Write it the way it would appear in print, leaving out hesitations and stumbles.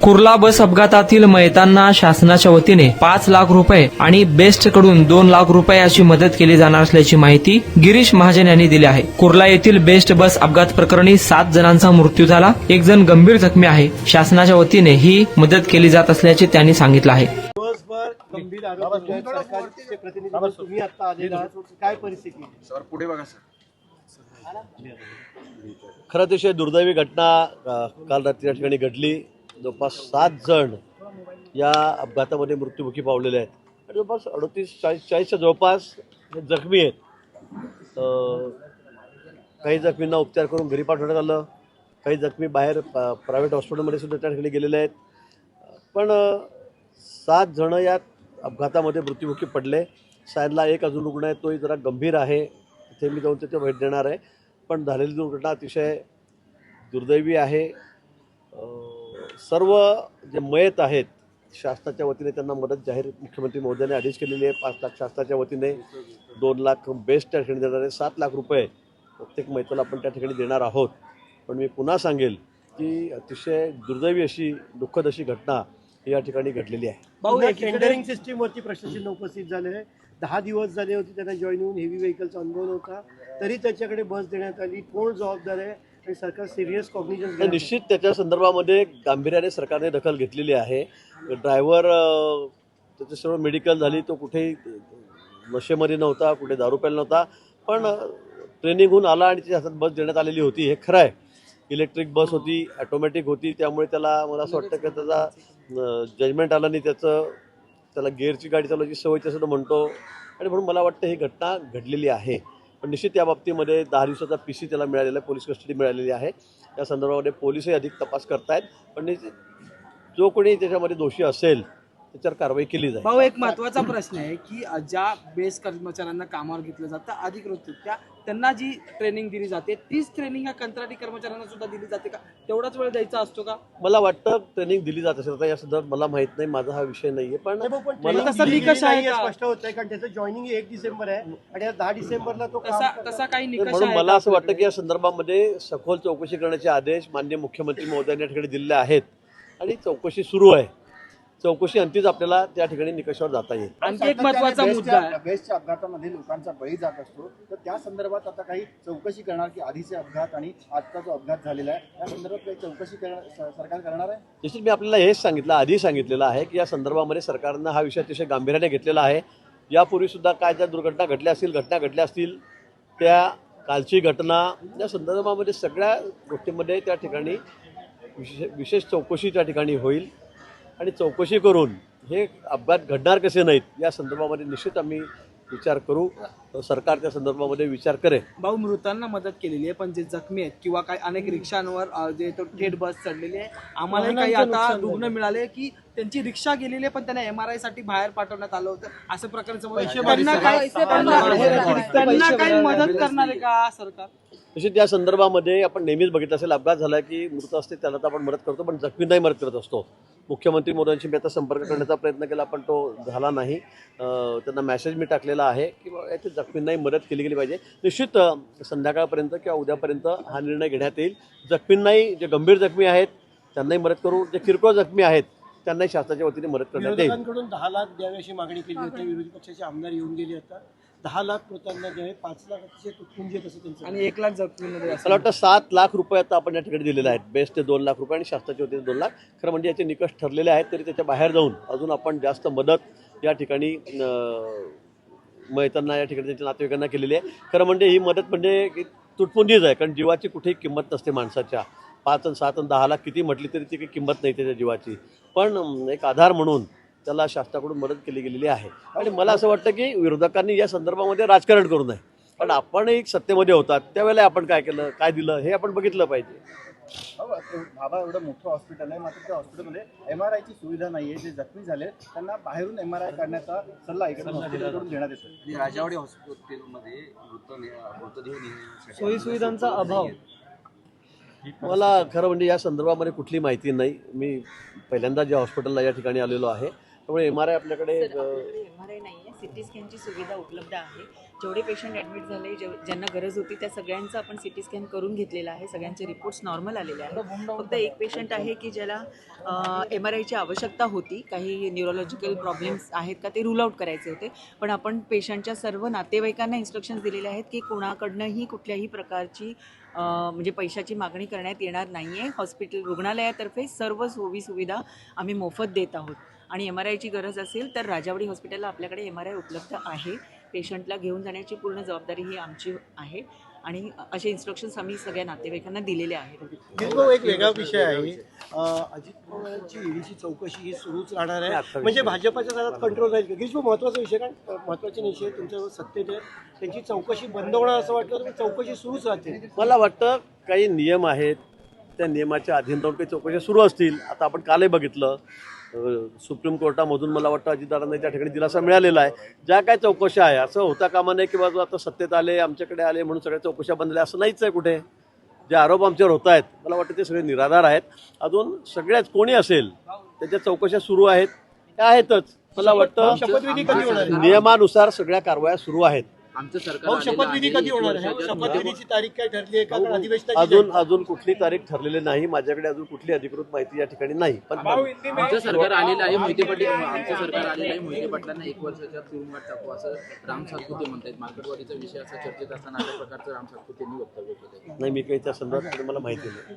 कुर्ला बस अपघातातील मयतांना शासनाच्या वतीने 5 लाख रुपये आणि बेस्ट कडून 2 लाख रुपये अशी मदत केली जाणार असल्याची माहिती गिरीश महाजन यांनी दिली आहे। कुर्ला येथील बेस्ट बस अपघात प्रकरणी 7 जणांचा मृत्यू झाला, 1 जण गंभीर जखमी आहे। शासनाच्या वतीने ही मदत केली जात असल्याचे त्यांनी सांगितलं आहे। दिवसभर गंभीर आरोग्य सरकारचे प्रतिनिधी तुम्ही आता आलेला आहात, काय परिस्थिती आहे? सर पुढे बघा सर। खरं अतिशय दुर्दैवी घटना काल रात्री या ठिकाणी घडली। जवळपास 7 जण या अपघातामध्ये मृत्युमुखी पावलेले आहेत आणि जवळपास 38-40च्या जवळपास जखमी आहेत। काही जखमींना उपचार करून घरी पाठवण्यात आलं, काही जखमी बाहेर प्रायव्हेट हॉस्पिटलमध्ये सुद्धा त्या ठिकाणी गेलेले आहेत। पण 7 जण या अपघातामध्ये मृत्युमुखी पडले। सायनला एक अजून रुग्ण आहे, तोही जरा गंभीर आहे, तिथे मी जाऊन तिथे भेट देणार आहे। पण झालेली दुर्घटना अतिशय दुर्दैवी आहे। सर्व जे मयत आहेत शासनाच्या वतीने त्यांना मदत जाहीर मुख्यमंत्री महोदयांनी आदेश केलेली आहे। 5 लाख शासनाच्या वतीने, 2 लाख बेस्ट त्या ठिकाणी देणार आहे, 7 लाख रुपये प्रत्येक मयताला आपण त्या ठिकाणी देणार आहोत। पण मी पुन्हा सांगेल की अतिशय दुर्दैवी अशी दुःखद अशी घटना या ठिकाणी घडलेली आहे। भाऊ, टेंडरिंग सिस्टीमवरती प्रशासन उपस्थित झाले, 10 दिवस झाले होते त्यांना जॉईन होऊन, हेवी व्हेकलचा अनुभव नव्हता, तरी त्याच्याकडे बस देण्यात आली। कोण जबाबदार आहे आणि सरकार सिरियस कॉग्निजन्स घेणार? निश्चित त्याच्या संदर्भामध्ये गांभीर्याने सरकारने दखल घेतलेली आहे। ड्रायव्हर त्याची सर्व मेडिकल झाली, तो कुठेही नशेमध्ये नव्हता, कुठे दारू प्यायला नव्हता, पण ट्रेनिंग होऊन आला आणि त्याच्या हातात बस देण्यात आलेली होती, हे खरं आहे। इलेक्ट्रिक बस होती, ऑटोमॅटिक होती, त्यामुळे त्याला मला असं वाटतं की त्याचा जजमेंट आला नाही, त्याला गिअरची गाडी चालवायची सवय तसं म्हणतो, आणि म्हणून मला वाटतं ही घटना घडलेली आहे। पण निश्चित या बाबतीमध्ये 10 दिवसाचा PC त्याला मिळालेला आहे, पोलीस कस्टडी मिळालेली आहे। या संदर्भामध्ये पोलीसही अधिक तपास करतायत, पण जो कोणी त्याच्यामध्ये दोषी असेल त्याच्यावर कारवाई केली जाईल। भाऊ, एक महत्त्वाचा प्रश्न आहे की ज्या बेस कर्मचाऱ्यांना कामावर घेतलं जातं अधिकृतरित्या, त्यांना जी ट्रेनिंग दिली जाते तीच ट्रेनिंग ह्या कंत्राटी कर्मचाऱ्यांना सुद्धा दिली जाते का? तेवढाच वेळ द्यायचा असतो का? मला वाटतं ट्रेनिंग दिली जात असेल, आता या संदर्भात मला माहित नाही, माझा हा विषय नाहीये। पण मला तसा निकष आहे का? स्पष्ट होत आहे, कारण त्याचं जॉईनिंग 1 डिसेंबर आहे आणि 10 डिसेंबरला तो तसा काही निकष म्हणून आहे मला का? असं वाटतं की या संदर्भामध्ये सखोल चौकशी करण्याचे आदेश माननीय मुख्यमंत्री महोदयांनी या ठिकाणी दिलेले आहेत आणि चौकशी सुरू आहे। चौकशी अंतीच आपल्याला त्या ठिकाणी निकषावर जाता येईल। आणखी एक महत्त्वाचा मुद्दा आहे, बेस्टच्या अपघातामध्ये लोकांचा बळी जात असतो, तर त्या संदर्भात आता काही चौकशी करणार की आधीचे अपघात आणि आजचा जो अपघात झालेला आहे त्या संदर्भात काही चौकशी सरकार करणार आहे? निश्चित मी आपल्याला हेच सांगितलं, आधी सांगितलेलं आहे की या संदर्भामध्ये सरकारनं हा विषय अतिशय गांभीर्याने घेतलेला आहे। यापूर्वी सुद्धा काय ज्या दुर्घटना घडल्या असतील त्या कालची घटना या संदर्भामध्ये सगळ्या गोष्टींमध्ये त्या ठिकाणी विशेष चौकशी त्या ठिकाणी होईल आणि चौकशी करून हे अपघात घडणार कसे नाहीत या संदर्भामध्ये निश्चित आम्ही विचार करू, सरकार त्या संदर्भामध्ये विचार करेल। भाऊ, मृतांना मदत केलेली आहे, पण जे जखमी आहेत किंवा काही अनेक रिक्षांवर जे तो थेट बस चढलेली आहे, आम्हाला काही आता रुग्ण मिळाले की त्यांची रिक्षा गेलेली आहे, पण त्यांना MRI साठी बाहेर पाठवण्यात आलं होतं, असं प्रकारचं त्यांना काही मदत करणार आहे का सरकार? निश्चित या संदर्भामध्ये आपण नेहमीच बघितलं असेल, अपघात झाला की मृत असते त्याला तर आपण मदत करतो, पण जखमींनाही मदत करत असतो। मुख्यमंत्री मोदयांशी मी आता संपर्क करण्याचा प्रयत्न केला, पण तो झाला नाही। त्यांना मेसेज मी टाकलेला आहे की याची जखमींनाही मदत केली गेली पाहिजे। निश्चित संध्याकाळपर्यंत किंवा उद्यापर्यंत हा निर्णय घेण्यात येईल। जखमींनाही, जे गंभीर जखमी आहेत त्यांनाही मदत करू, जे किरकोळ जखमी आहेत त्यांनाही शासनाच्या वतीने मदत करण्यात येईल। विरोधकांकडून 10 लाख द्यावी अशी मागणी केली होती, विरोधी पक्षाचे आमदार येऊन गेले आता, 10 लाख मृतांना द्यावे, 5 लाख अतिशय तुटपुंजी असं त्यांचं, आणि 1 लाख जखमींमध्ये मला वाटतं 7 लाख रुपये आता आपण या ठिकाणी दिलेले आहेत। बेस्ट 2 लाख रुपये आणि शासनाच्या वतीने 2 लाख। खरं म्हणजे याचे निकष ठरलेले आहेत, तरी त्याच्या बाहेर जाऊन अजून आपण जास्त मदत या ठिकाणी मयतांना या ठिकाणी त्यांच्या नातेवाईकांना केलेली आहे। खरं म्हणजे ही मदत म्हणजे तुटपुंजीच आहे, कारण जीवाची कुठेही किंमत नसते माणसाच्या। 5 आणि 7 आणि 10 लाख किती म्हटली तरी ती काही किंमत नाही त्याच्या जीवाची, पण एक आधार म्हणून त्याला शासनाकडून मदत केली गेलेली आहे। आणि मला असं वाटतं की विरोधकांनी या संदर्भामध्ये राजकारण करू नये, कारण आपण एक सत्तेमध्ये होतात त्यावेळेला आपण काय केलं, काय दिलं हे आपण बघितलं पाहिजे। बाबा एवढं मोठं हॉस्पिटल आहे, मात्र त्या हॉस्पिटलमध्ये MRIची सुविधा नाही आहे। जे जखमी झाले त्यांना बाहेरून MRI काढण्याचा सल्ला इकडे हॉस्पिटलकडून देण्यात येतो। राजावाडी हॉस्पिटलमध्ये मृतदेह नेण्यासाठी सोयी सुविधांचा अभाव, मला खरं म्हणजे या संदर्भामध्ये कुठली माहिती नाही। मी पहिल्यांदा ज्या हॉस्पिटलला या ठिकाणी आलेलो आहे, त्यामुळे MRI आपल्याकडे एमआरआय नाहीये, सिटी स्कॅनची सुविधा उपलब्ध आहे. जेवढे पेशंट ॲडमिट झाले, ज्यांना गरज होती त्या सगळ्यांचं आपण सिटी स्कॅन करून घेतलेला आहे. सगळ्यांचे रिपोर्ट्स नॉर्मल आलेले आहेत. फक्त एक पेशंट आहे की ज्याला MRIची आवश्यकता होती. काही न्यूरोलॉजिकल प्रॉब्लेम्स आहेत का ते रूल आउट करायचे होते. पण आपण पेशंटच्या सर्व नातेवाईकांना इन्स्ट्रक्शन्स दिलेले आहेत की कोणाकडनंही कुठल्याही प्रकारची म्हणजे पैशाची मागणी करण्यात येणार नाही आहे. हॉस्पिटल रुग्णालयातर्फे सर्व सुविधा आम्ही मोफत देत आहोत. आणि MRIची गरज असेल तर राजावाडी हॉस्पिटलला आपल्याकडे MRI उपलब्ध आहे. पेशंटला घेऊन जाण्याची पूर्ण जबाबदारी ही आमची आहे आणि असे इन्स्ट्रक्शन्स आम्ही सगळ्या नातेवाईकांना दिलेले आहेत. गिरीश भाऊ, एक वेगळा विषय आहे. अजित पवारांची ईडीची चौकशी ही सुरूच राहणार आहे. म्हणजे भाजपच्या घरात कंट्रोल राहील का? गिरीश भाऊ, महत्त्वाचा विषय, कारण महत्त्वाचे नेते तुमच्या सत्तेत आहेत, त्यांची चौकशी बंद होणार असं वाटलं तर चौकशी सुरूच राहते. मला वाटतं काही नियम आहेत, त्या नियमाच्या अधीन राहून काही चौकशा सुरू असतील. आता आपण कालही बघितलं सुप्रीम कोर्टामधून मला वाटतं अजितदादांना त्या ठिकाणी दिलासा मिळालेला आहे. ज्या काय चौकशा आहे असं होता कामा नये की बाबा आता सत्तेत आले, आमच्याकडे आले म्हणून सगळ्या चौकशा बंद झाल्या असं नाहीच आहे. कुठे जे आरोप आमच्यावर होत आहेत मला वाटतं ते सगळे निराधार आहेत. अजून सगळ्याच कोणी असेल त्याच्या चौकशा सुरू आहेत, त्या आहेतच. मला वाटतं शपथविधी कधी होणार आहे? नियमानुसार सगळ्या कारवाया सुरू आहेत. आमचं भाऊ, सरकार शपथविधी कधी होणार आहे? शपथविधीची तारीख काय ठरली आहे का? कारण अधिवेशनाची अजून कुठली तारीख ठरलेली नाही. माझ्याकडे अजून कुठली अधिकृत माहिती या ठिकाणी नाही. पण आमचं सरकार आलेलं आहे. मोहिते पाटील आमचं सरकार आलेलं आहे. मोहिते पाटलांना 1 वर्षाच्या तुरुंगात टाकू असं राम सातपुते म्हणतात. मार्केटवाडीचा विषय असा चर्चेत असताना अशा प्रकारचं राम सातपुतेंनी वक्तव्य केलं. नाही, मी काही त्या संदर्भात मला माहिती नाही.